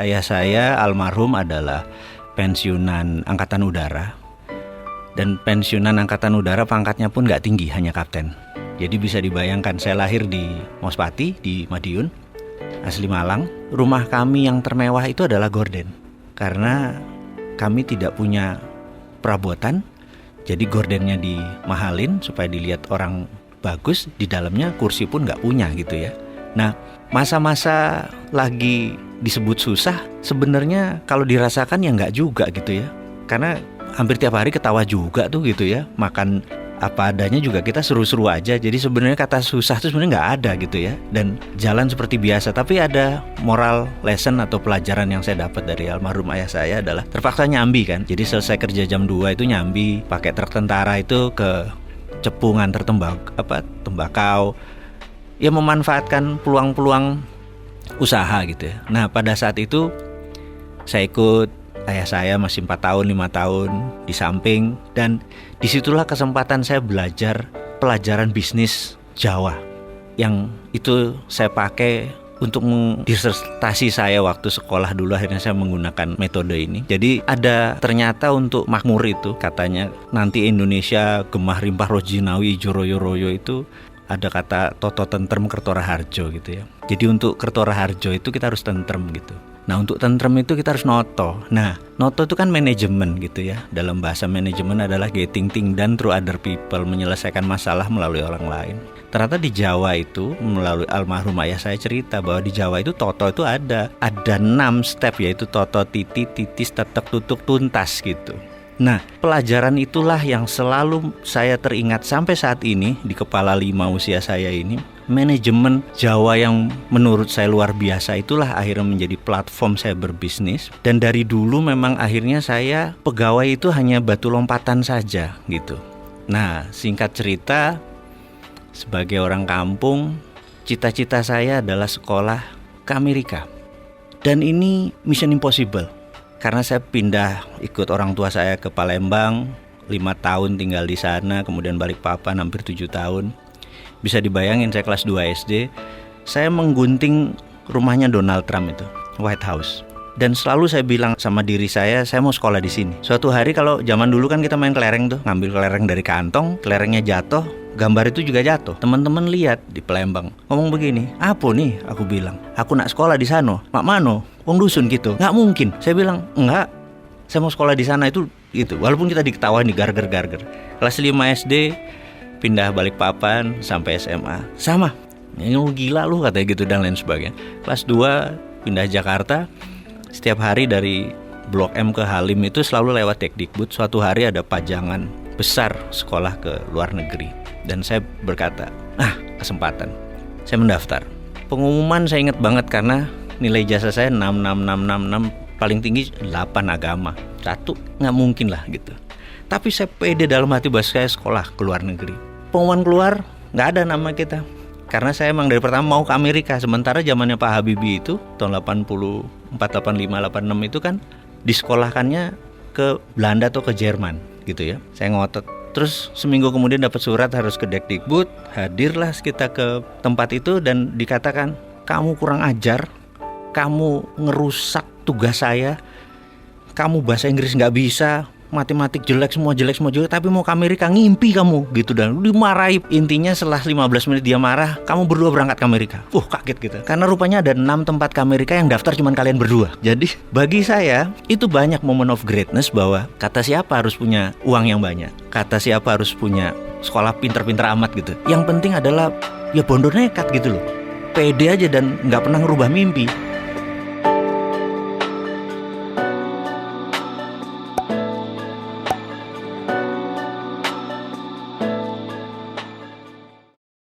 ayah saya almarhum adalah pensiunan Angkatan Udara. Dan pensiunan Angkatan Udara pangkatnya pun gak tinggi, hanya kapten. Jadi bisa dibayangkan, saya lahir di Mospati, di Madiun, asli Malang. Rumah kami yang termewah itu adalah gorden. Karena kami tidak punya perabotan, jadi gordennya dimahalin supaya dilihat orang bagus. Di dalamnya kursi pun gak punya gitu ya. Nah, masa-masa lagi disebut susah, sebenarnya kalau dirasakan ya nggak juga gitu ya. Karena hampir tiap hari ketawa juga tuh gitu ya. Makan apa adanya juga kita seru-seru aja. Jadi sebenarnya kata susah tuh sebenarnya nggak ada gitu ya. Dan jalan seperti biasa. Tapi ada moral lesson atau pelajaran yang saya dapat dari almarhum ayah saya adalah terpaksa nyambi kan. Jadi selesai kerja jam 2 itu nyambi pakai truk tentara itu ke cepungan tembakau. Ya memanfaatkan peluang-peluang usaha gitu ya. Nah pada saat itu saya ikut ayah saya masih 4 tahun 5 tahun di samping. Dan disitulah kesempatan saya belajar pelajaran bisnis Jawa, yang itu saya pakai untuk disertasi saya waktu sekolah dulu. Akhirnya saya menggunakan metode ini. Jadi ada ternyata untuk makmur itu katanya nanti Indonesia gemah rimpah rojinawi ijo royo royo itu ada kata toto tentrem kertora harjo gitu ya. Jadi untuk kertora harjo itu kita harus tentrem gitu. Nah untuk tentrem itu kita harus noto. Nah noto itu kan manajemen gitu ya. Dalam bahasa manajemen adalah getting things done through other people, menyelesaikan masalah melalui orang lain. Ternyata di Jawa itu melalui almarhum ayah saya cerita bahwa di Jawa itu toto itu ada 6 step, yaitu toto, titi, titis, tetek, tutuk, tuntas gitu. Nah, pelajaran itulah yang selalu saya teringat sampai saat ini di kepala 5 usia saya ini. Manajemen Jawa yang menurut saya luar biasa itulah akhirnya menjadi platform saya berbisnis. Dan dari dulu memang akhirnya saya pegawai itu hanya batu lompatan saja gitu. Nah, singkat cerita, sebagai orang kampung, cita-cita saya adalah sekolah ke Amerika. Dan ini mission impossible. Karena saya pindah ikut orang tua saya ke Palembang, 5 tahun tinggal di sana, kemudian Balikpapan hampir 7 tahun. Bisa dibayangin saya kelas 2 SD, saya menggunting rumahnya Donald Trump itu, White House. Dan selalu saya bilang sama diri saya mau sekolah di sini. Suatu hari kalau zaman dulu kan kita main kelereng tuh, ngambil kelereng dari kantong, kelerengnya jatuh, gambar itu juga jatuh. Teman-teman lihat di Palembang, ngomong begini, apa nih? Aku bilang, aku nak sekolah di sana. Mak mano? Wong dusun gitu. Nggak mungkin. Saya bilang, enggak. Saya mau sekolah di sana itu gitu. Walaupun kita diketawain di garger-garger. Kelas 5 SD pindah Balikpapan sampai SMA. Sama. Ini lu gila lu katanya gitu dan lain sebagainya. Kelas 2 pindah Jakarta. Setiap hari dari Blok M ke Halim itu selalu lewat Tekdikbud. Suatu hari ada pajangan besar sekolah ke luar negeri. Dan saya berkata, kesempatan. Saya mendaftar. Pengumuman saya ingat banget karena nilai ijazah saya 6, paling tinggi 8 agama. 1, nggak mungkin lah gitu. Tapi saya pede dalam hati bahwa saya sekolah ke luar negeri. Pengumuman keluar, nggak ada nama kita. Karena saya emang dari pertama mau ke Amerika. Sementara zamannya Pak Habibie itu, tahun 84, 85, 86 itu kan disekolahkannya ke Belanda atau ke Jerman gitu ya. Saya ngotot. Terus seminggu kemudian dapat surat harus ke Dekdikbud. Hadirlah kita ke tempat itu dan dikatakan, kamu kurang ajar. Kamu ngerusak tugas saya. Kamu bahasa Inggris gak bisa, matematik jelek semua, tapi mau ke Amerika, ngimpi kamu gitu. Dan dimarahi. Intinya setelah 15 menit dia marah, kamu berdua berangkat ke Amerika. Kaget gitu. Karena rupanya ada 6 tempat ke Amerika yang daftar cuma kalian berdua. Jadi bagi saya itu banyak moment of greatness, bahwa kata siapa harus punya uang yang banyak, kata siapa harus punya sekolah pinter-pinter amat gitu. Yang penting adalah ya bondo nekat gitu loh. Pede aja dan gak pernah ngerubah mimpi.